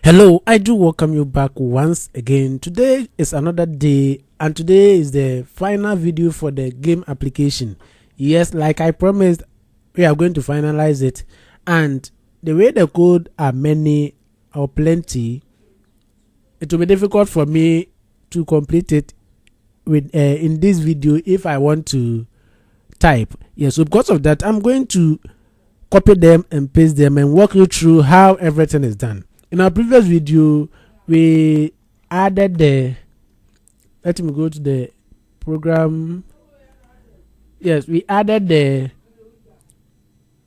Hello, I do welcome you back once again. Today is another day, and today is the final video for the game application. Yes, like I promised, we are going to finalize it, and the way the code are many or plenty, it will be difficult for me to complete it with in this video if I want to type. Yes, so because of that, I'm going to copy them and paste them and walk you through how everything is done. In our previous video, we added let me go to the program. Yes, we added the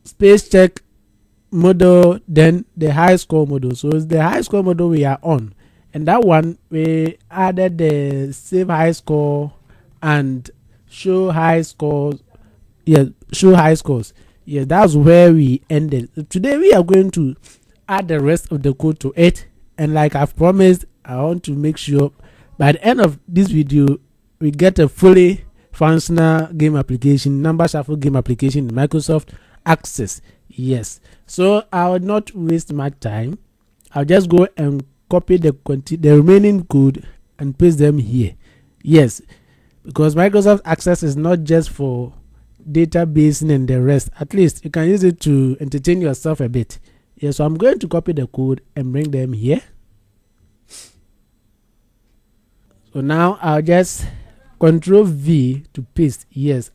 space check model, then the high score model. So it's the high score model we are on, and that one we added the save high score and show high scores. Yes, show high scores. Yes, that's where we ended. Today we are going to add the rest of the code to it, and like I've promised, I want to make sure by the end of this video we get a fully functional game application, number shuffle game application in Microsoft Access. Yes, so I will not waste my time. I'll just go and copy the remaining code and paste them here. Yes, because Microsoft Access is not just for databasing and the rest. At least you can use it to entertain yourself a bit. Yes, so I'm going to copy the code and bring them here. So now I'll just Control V to paste. Yes.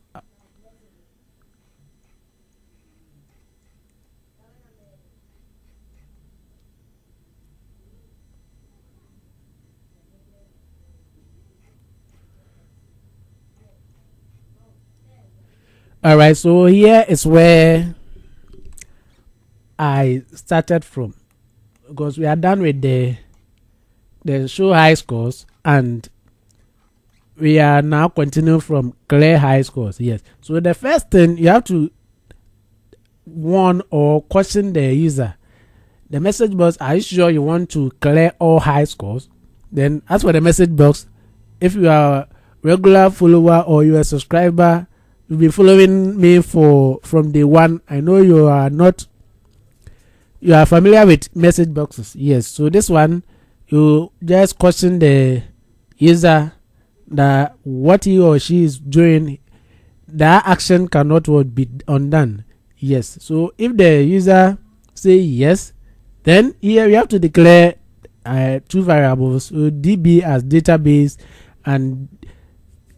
All right, so here is where I started from, because we are done with the show high scores, and we are now continuing from clear high scores. Yes, so the first thing you have to warn or question the user. The message box, are you sure you want to clear all high scores? Then as for the message box, if you are a regular follower or you are a subscriber, you'll be following me from day one. I know you are familiar with message boxes. Yes, so this one, you just question the user that what he or she is doing, that action cannot be undone. Yes, so if the user say yes, then here we have to declare two variables, so db as database, and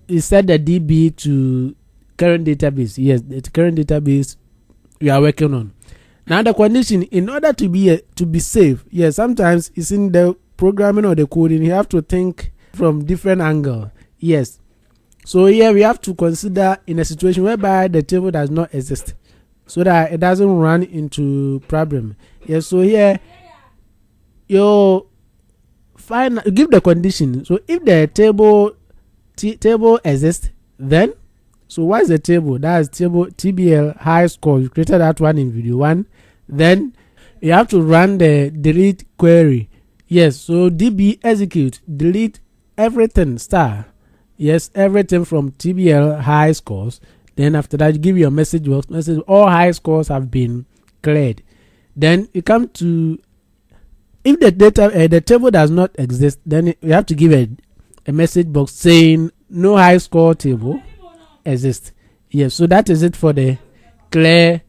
you set the db to current database. Yes, the current database we are working on. Now the condition, in order to be safe, yes, sometimes it's in the programming or the coding, you have to think from different angle. Yes, so here we have to consider in a situation whereby the table does not exist, so that it doesn't run into problem. Yes, so here you give the condition. So if the table exists, then so what is the table? That is table TBL high score. You created that one in video 1. Then you have to run the delete query. Yes, so db execute, delete everything star. Yes, everything from TBL high scores. Then after that, you give your message box. Message all high scores have been cleared. Then you come to, if the table does not exist, then you have to give a message box saying no high score table exist. Yes, so that is it for the clear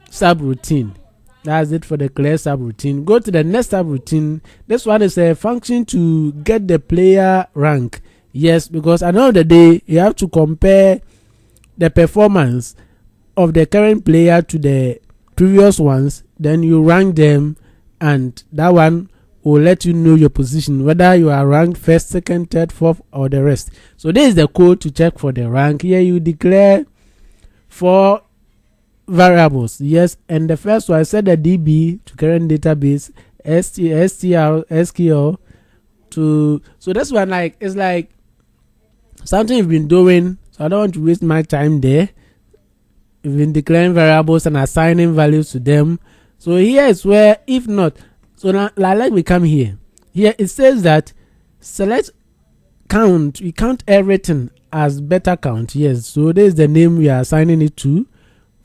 subroutine. That's it for the clear subroutine. Go to the next subroutine. This one is a function to get the player rank. Yes, because at the end of the day, you have to compare the performance of the current player to the previous ones. Then you rank them, and that one will let you know your position, whether you are ranked first, second, third, fourth, or the rest. So this is the code to check for the rank. Here you declare 4 variables. Yes, and the first one, I set the db to current database, str sql to, so this one is like something you've been doing, so I don't want to waste my time there. You've been declaring variables and assigning values to them. So here is where, if not, so now let me come here. Here it says that select count. We count everything as beta count. Yes, so this is the name we are assigning it to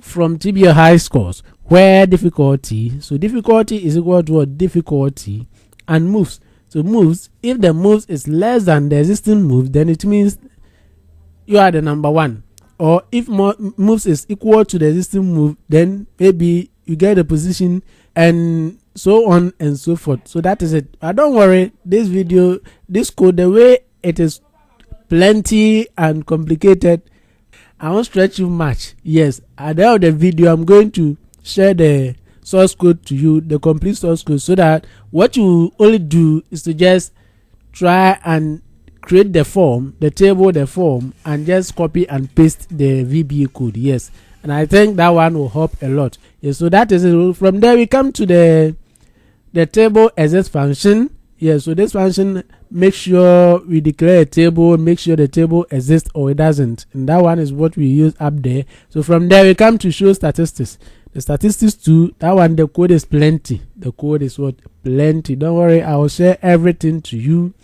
from TBL high scores. where difficulty, so difficulty is equal to what? Difficulty, and moves. So moves, if the moves is less than the existing move, then it means you are the number one. Or if more moves is equal to the existing move, then maybe you get the position, and so on and so forth. So that is it. But don't worry, this video, this code, the way it is plenty and complicated, I won't stretch you much. Yes, at the end of the video, I'm going to share the source code to you, the complete source code, so that what you only do is to just try and create the form, the table, the form, and just copy and paste the VBA code. Yes, and I think that one will help a lot. Yes, so that is it. From there we come to the table exists function. Yes, so this function, make sure we declare a table, make sure the table exists or it doesn't, and that one is what we use up there. So from there we come to show statistics. The statistics too, that one, the code is plenty. The code is what? Plenty. Don't worry, I will share everything to you.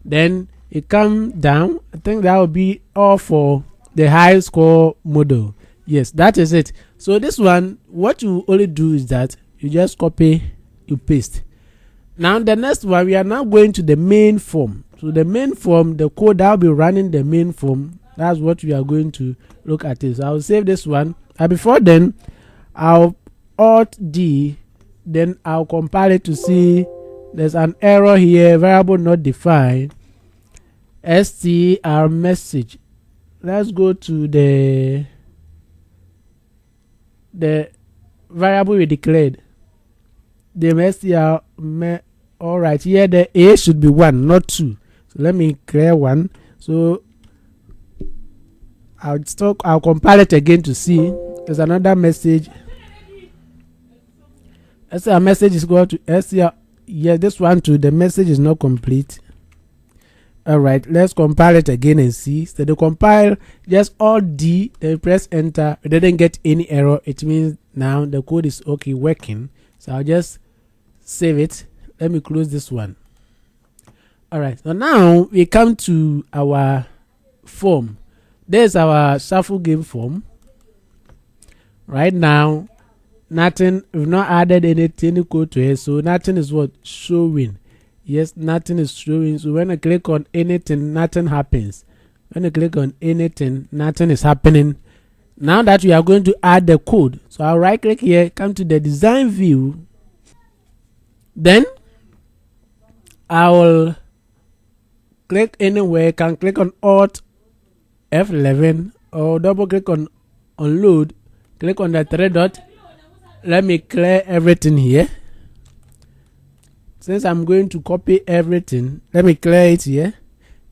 Then it come down. I think that will be all for the high score model. Yes, that is it. So this one, what you only do is that you just copy, you paste. Now the next one, we are now going to the main form. So the main form, the code that will be running the main form, that's what we are going to look at. This. So I will save this one. And before then, I'll Alt D, then I'll compile it to see there's an error here, variable not defined, str message. Let's go to the variable we declared, the str. All right, here the a should be 1, not 2. So let me clear 1. So I'll compile it again to see there's another message. str message is going to str. Yeah, this one too, the message is not complete. All right, let's compile it again and see. So the compile, just Alt D, then press enter. It didn't get any error. It means now the code is okay, working. So I'll just save it. Let me close this one. All right, so now we come to our form. There's our shuffle game form. Right now, nothing, we've not added any code to it, so nothing is what? Showing. Yes, nothing is showing. So when I click on anything, nothing happens. When I click on anything, nothing is happening. Now that we are going to add the code, so I'll right click here, come to the design view. Then I will click anywhere, can click on Alt F11 or double click on load, click on the 3 dot. Let me clear everything here. Since I'm going to copy everything, let me clear it here.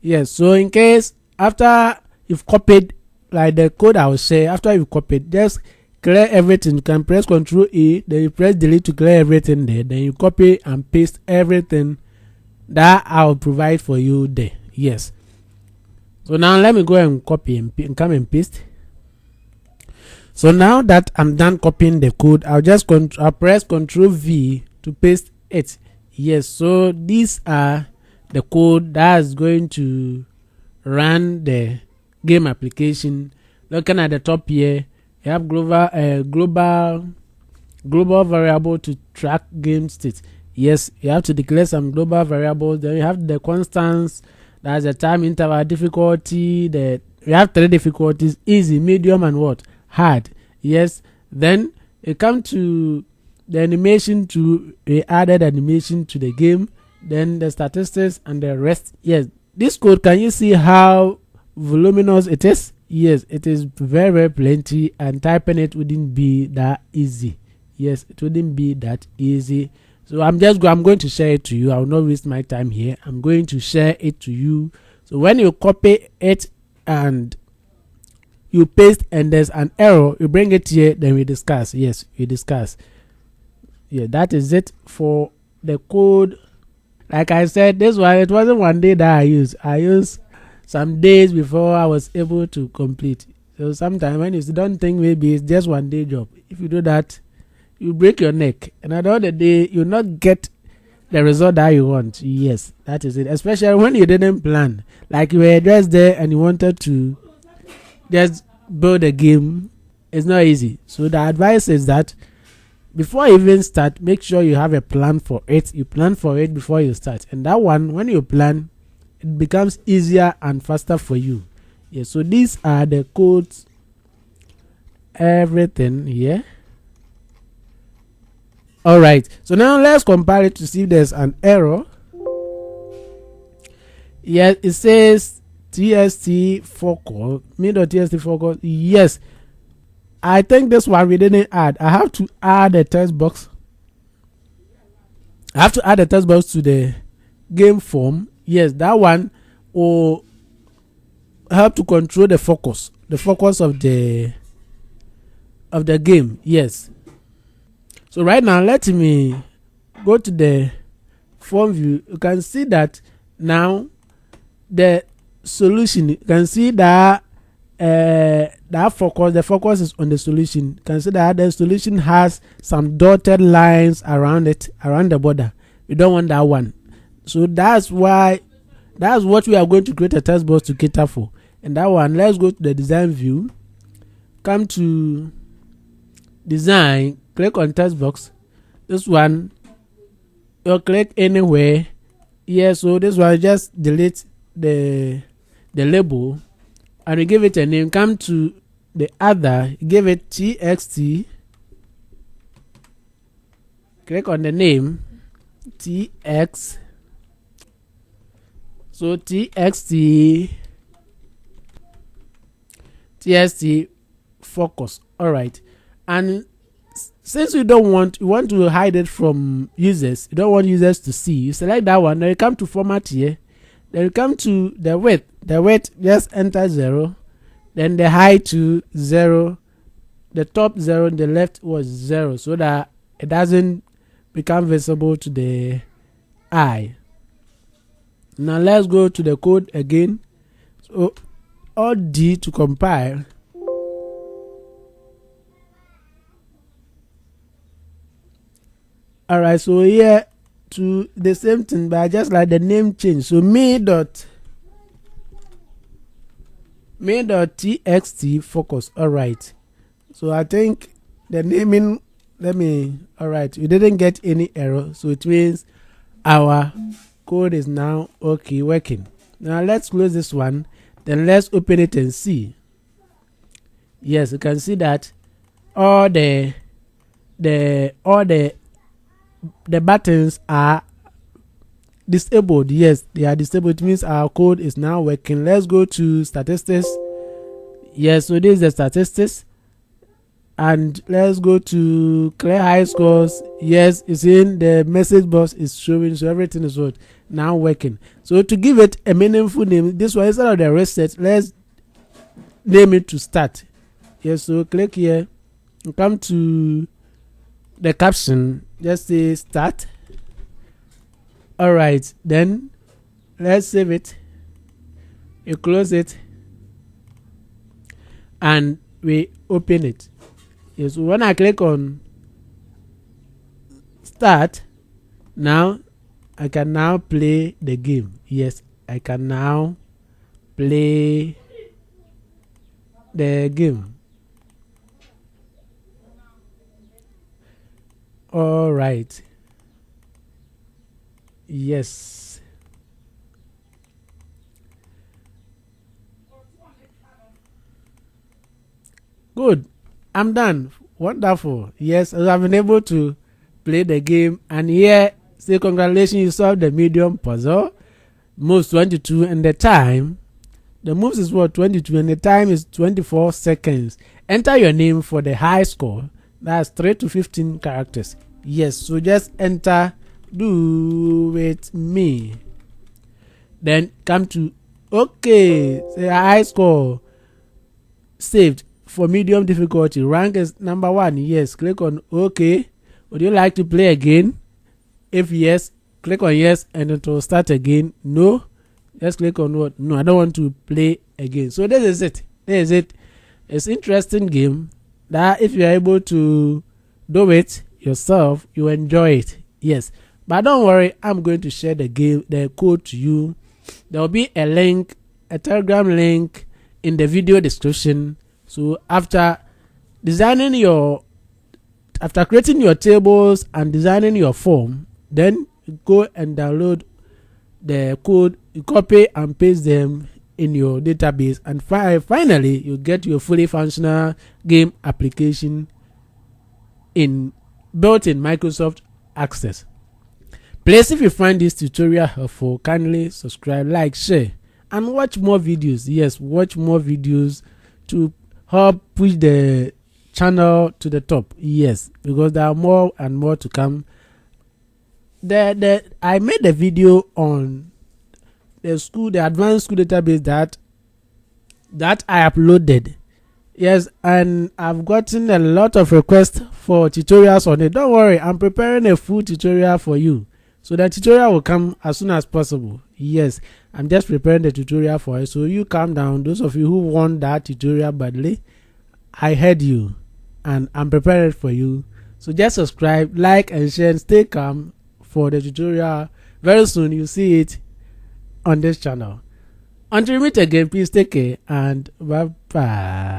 Yes, so in case after you've copied, like the code I will share, after you've copied, just clear everything. You can press Ctrl A, then you press delete to clear everything there. Then you copy and paste everything that I'll provide for you there. Yes. So now let me go and copy and come and paste. So now that I'm done copying the code, I'll just press Ctrl V to paste it. Yes. So these are the code that is going to run the game application. Looking at the top here, you have global variable to track game state. Yes, you have to declare some global variables. Then you have the constants, that's the time interval, difficulty. We have 3 difficulties: easy, medium, and what? Hard. Yes. Then you come to the animation we added animation to the game. Then the statistics and the rest. Yes, this code, can you see how voluminous it is? Yes, it is very, very plenty, and typing it wouldn't be that easy. Yes, it wouldn't be that easy. So I'm going to share it to you. I will not waste my time here. I'm going to share it to you. So when you copy it and you paste and there's an error, you bring it here, then we discuss. Yes, we discuss. Yeah, that is it for the code. Like I said, this one, it wasn't one day that I used some days before I was able to complete. So sometimes when you don't think maybe it's just one day job, if you do that, you break your neck, and at the end of the day, you'll not get the result that you want. Yes, that is it. Especially when you didn't plan, like you were just there and you wanted to just build a game. It's not easy. So the advice is that before you even start, make sure you have a plan for it. You plan for it before you start, and that one, when you plan, it becomes easier and faster for you. Yeah, so these are the codes, everything here. All right, so now let's compare it to see if there's an error. Yes, it says tst focus, me.tst focus. Yes, I think this one we didn't add. I have to add a text box. I have to add a text box to the game form. Yes, that one will help to control the focus of the game. Yes. So right now, let me go to the form view. You can see that now the solution. You can see that the focus is on the solution. You can see that the solution has some dotted lines around it, around the border. We don't want that one. So that's what we are going to create a text box to cater for. And that one, let's go to the design view, come to design, click on text box. This one, you click anywhere. Yeah, so this one, just delete the label and you give it a name. Come to the other, give it txt, click on the name tx, so txt focus. All right, and since you want to hide it from users, you don't want users to see, you select that one. Then you come to format here, then you come to the width just enter 0, then the height to 0, the top 0, the left was 0, so that it doesn't become visible to the eye. Now let's go to the code again. So Alt D to compile. All right, so here to the same thing, but just like the name change. So me.txt focus. All right, so I think the naming, all right, we didn't get any error, so it means our code is now okay, working. Now let's close this one, then let's open it and see. Yes, you can see that all the buttons are disabled. Yes, they are disabled. It means our code is now working. Let's go to statistics. Yes, so this is the statistics, and let's go to clear high scores. Yes, it's in the message box is showing, so everything is what now working. So to give it a meaningful name, this one, instead of the reset, let's name it to start. Yes, so click here and come to the caption, just say start. All right, then let's save it, you close it, and we open it. Yes, so when I click on start, now I can now play the game. Yes, I can now play the game. All right. Yes. Good. I'm done. Wonderful. Yes, I've been able to play the game, and here say congratulations, you solved the medium puzzle. Moves 22, and the time, the moves is what, 22, and the time is 24 seconds. Enter your name for the high score. That's 3 to 15 characters. Yes, so just enter do with me. Then come to okay, say high score saved for medium difficulty. Rank is number 1. Yes, click on okay. Would you like to play again? If yes, click on yes and it will start again. No, just click on what? No, I don't want to play again. So this is it. This is it. It's interesting game that if you are able to do it yourself, you enjoy it. Yes, but don't worry, I'm going to share the code to you. There will be a link, a Telegram link in the video description. So after designing your after creating your tables and designing your form, then you go and download the code, you copy and paste them in your database, and finally you get your fully functional game application built in Microsoft Access. Please, if you find this tutorial helpful, kindly subscribe, like, share, and watch more videos. Yes, watch more videos to help push the channel to the top. Yes, because there are more and more to come. I made a video on the advanced school database that I uploaded. Yes, and I've gotten a lot of requests for tutorials on it. Don't worry, I'm preparing a full tutorial for you. So the tutorial will come as soon as possible. Yes, I'm just preparing the tutorial for it. So you calm down. Those of you who want that tutorial badly, I heard you and I'm preparing it for you. So just subscribe, like, and share, and stay calm for the tutorial. Very soon you'll see it on this channel. Until we meet again, please take care and bye bye.